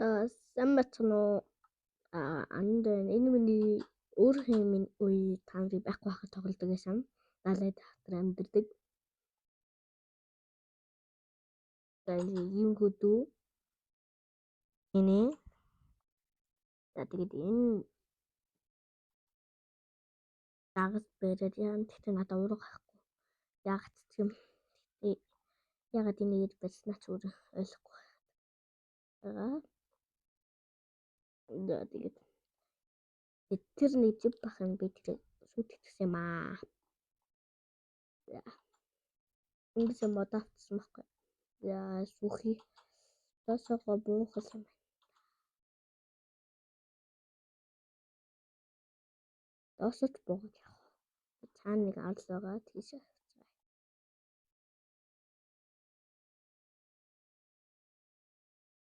Сайн бацхан уу? Анд энэ миний өөрхийн минь үе та нарыг байхгүй байхад тоглодог байсан. Далайд хатар амьдэрдэг. За ийм хөдөө. Энэ. За тэгээд энэ дагас бэрээр яан тэгтээ надад ураг гахгүй. Яагаад ч юм. Яагаад энийг барьснаа ч өөр ойлгохгүй байгаа. За тэгээд тэр нэг жив бах юм би тэр шүтгэсэн юм аа. За. Эндээс мод авчихсан байхгүй. За сүхий. Тосоо буухал юм. Доосоч буугаад явах. Цаана нэг алс байгаа тийш авчихсан.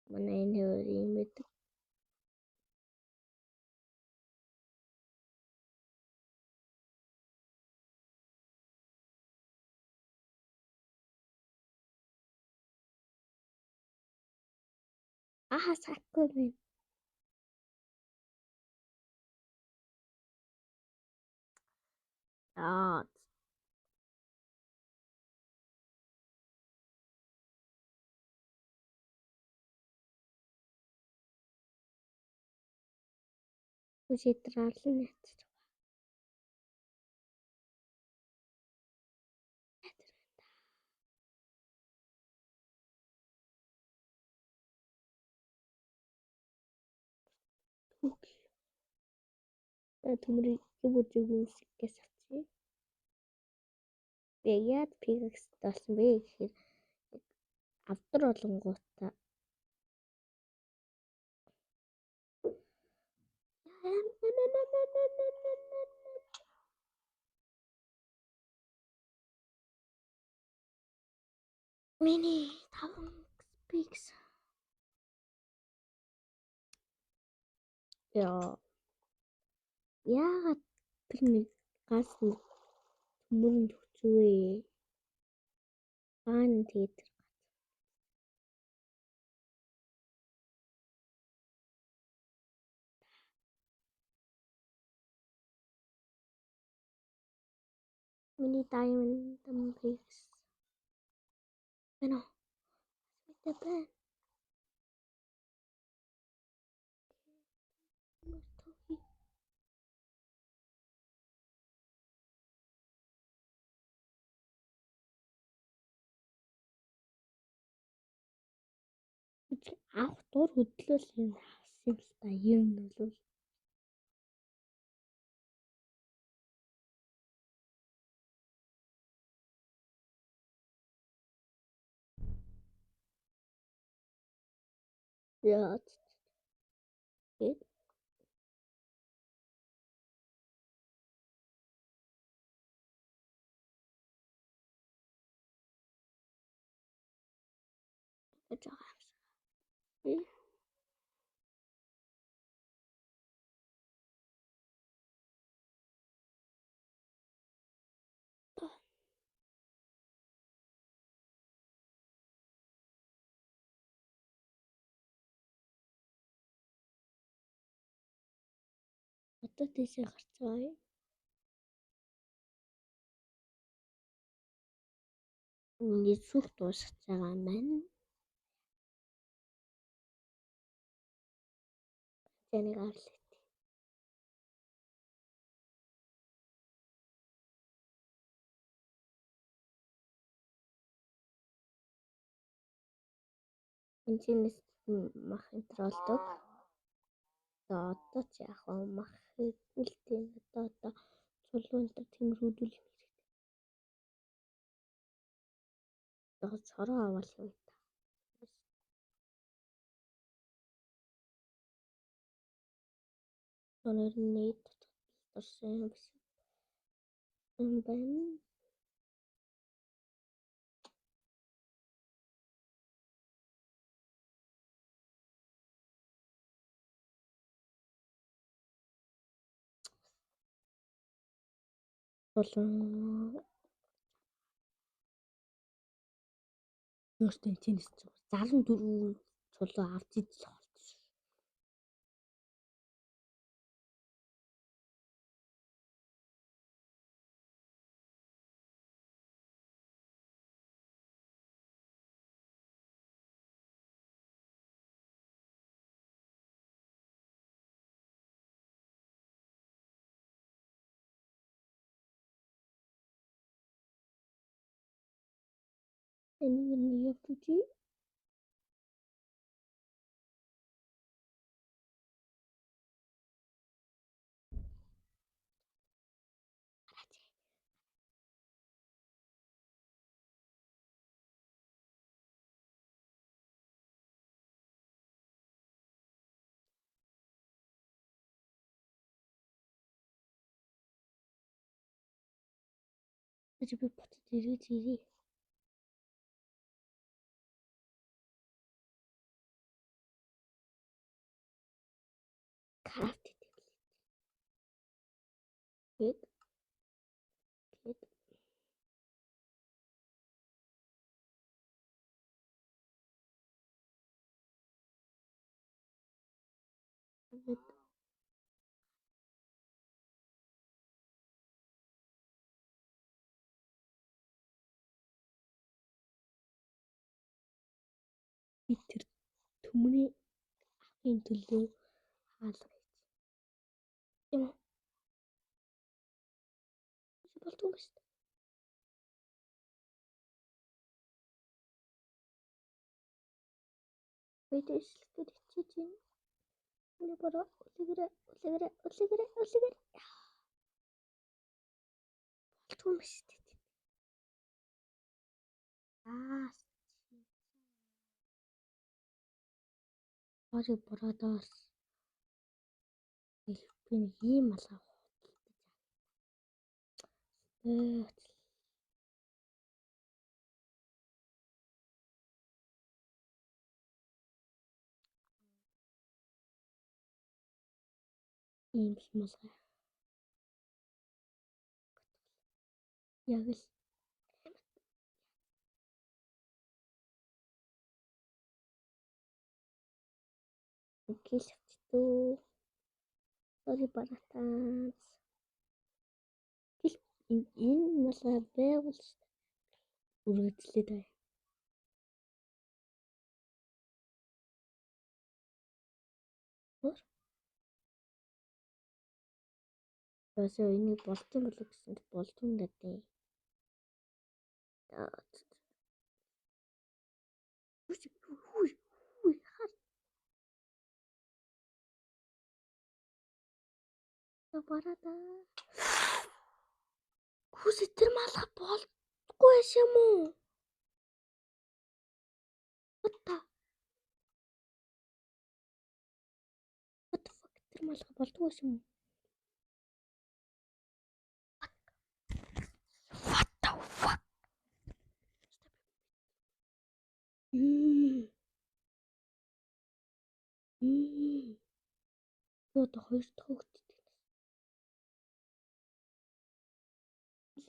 Манай энэ юм байдаг. Сахгүй байна. Шийдэр алан яцчих. Төмрийг бүжиг үсгээс авчи. Би яад пикс болсон бэ гэхээр автар олонгуудаа Миний 5 пикс. Яагаад тэр нэг газ төмөрөнд хүчвээ? Хаана тэгээд миний diamond picks. Ano? Ito ba? Авах дур хөдлөл юм авсан л та юм бол яа тэгээд гэж байгаа юм шиг. Одоо тийшээ гарч байгаа юм. Ингээд сүх дуусах байгаа юм байна. Тэнийг авлаа. Энэчнээс мах энтер болдог. Одоо ч яах вэ? Мах үлдээ одоо чулуун энтер тэмрүүдүүл юм хэрэгтэй. Одоо цороо аваад юм та. Өнөр нийт татсан юм биш. Юм байна. Өөртөө чинээс 64 чулуу авч идэл болчихсон. Энийг явуулчих. Би бот дээрээ зирээ. Крафт гэдэг. Гээд гээд гээд би тэр төмний ахын төлөө хаалга хийж. Юм уу? Болдгоо шүү дээ. Би дэслэхэд хичээж байна. Эний бороо үлгэрээ. Болдгоо шүү дээ. Sorry brothers. Би нэг ийм алгаа худалдаж аа. Ийм л малгай. Яг л гэл авчдөө. Sorry brothers. Гэл энэ малгай байвал үргэлжлээд байна. Ясаа энийг болтон болов гэсэнд болтон гэдэг. Хүй хар. Барада. Хүс тэр малгай болдгүй юм уу? What the fuck тэр малгай болдгүй юм уу? What the fuck? Одоо хоёр дахь хөвгтд.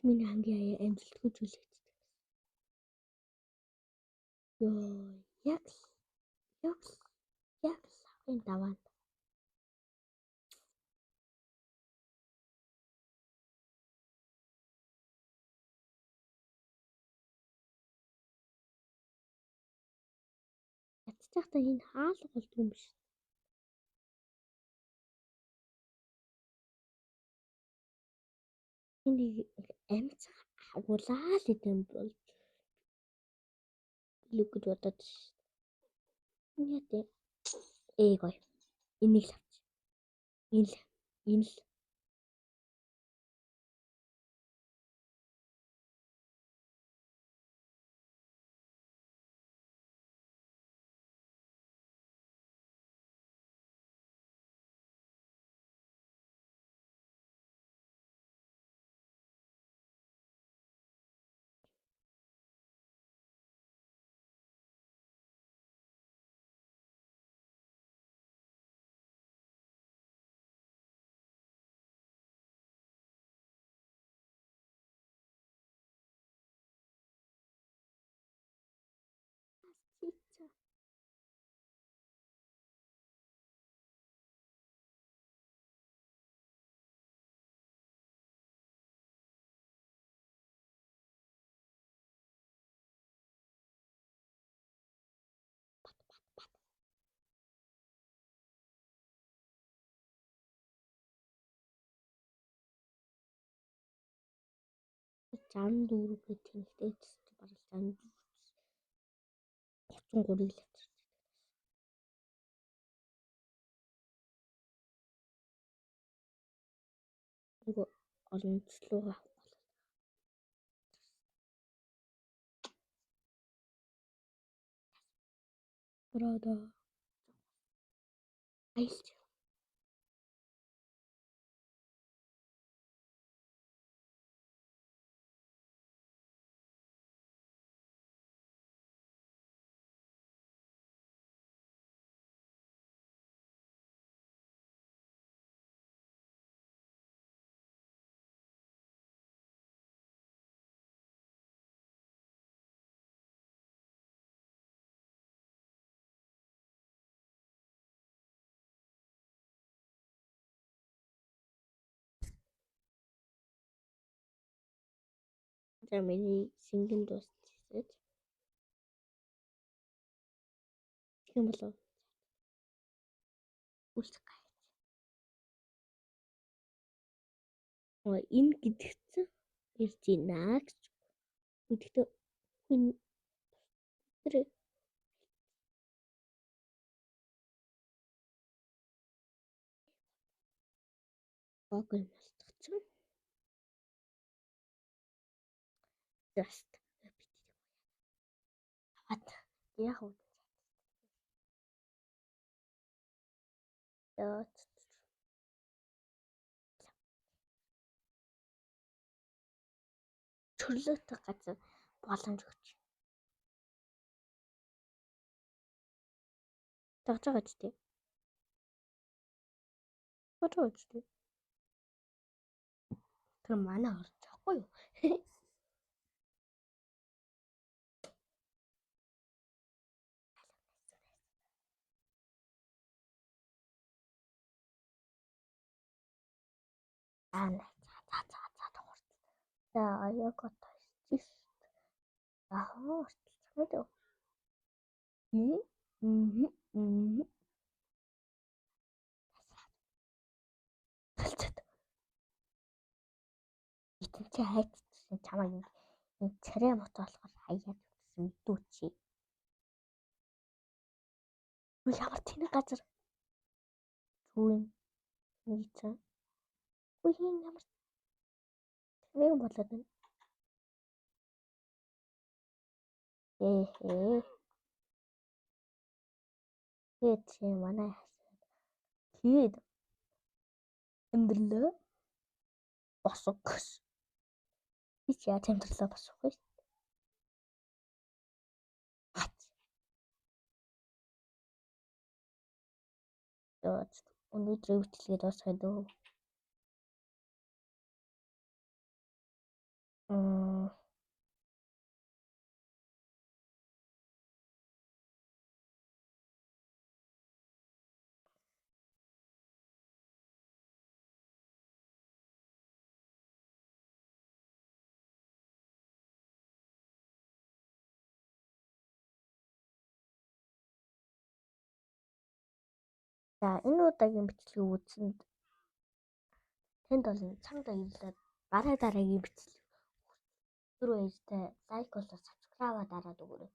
Миний хамгийн амжилтгүй зүйл хийдэг. Йоо, яг савын даваанд. Ядчихтаа энэ хаалга болдгүй юм биш. Энийг амьд агуулаад идэм бол лүг гэж бодоод ш. Яа гоё. Энийг л авч. Энэ л хийцээ. Зан дүүрэг гэх тэнхтэй барал зан 303 литр. Нөгөө олон цэцлүүгээ авах бол бороо аялж за миний шингэн дуусчихсан. Тийм болов үлсэх гай. Энэ гэдэгцэн ирж ийна гэж. Тэгэхдээ хүн тэр гогой малтгцсан. Заст. Хат. Яг уу. Яа. Төрлөөтэй газар боломж өгч. Тагж байгаа ч тийм. Бодож тийм. Тэр манай орж байхгүй юу? За яг одоо стих. Аа, стих. Итэнчээ хайцсан чамайг энэ царай мот болохоор хаяад утсан мэдүүчи. Ямар тэнэг газар зүүн нийцэн. Үгүй ямар тэнэг болоод байна. Чи манай хийд амьдралаа босох гэж. Би ч яаж амьдралаа босох вэ? Өнөөдрийн бичлэгээ дуусгая дөө. За энэ удаагийн бичлэг үзсэнд тэнд бол цаанда ирлээ. Дараагийн бичлэг түр баяртай лайк болоод сабскрайбаа дараад өгөөрэй.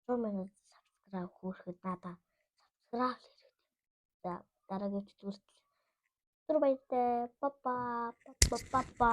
100,000 сабскрайб хүрэхэд надаа сабскрайб хэрэгтэй. За дараагийн бичлэг түр баяртай. Ба ба.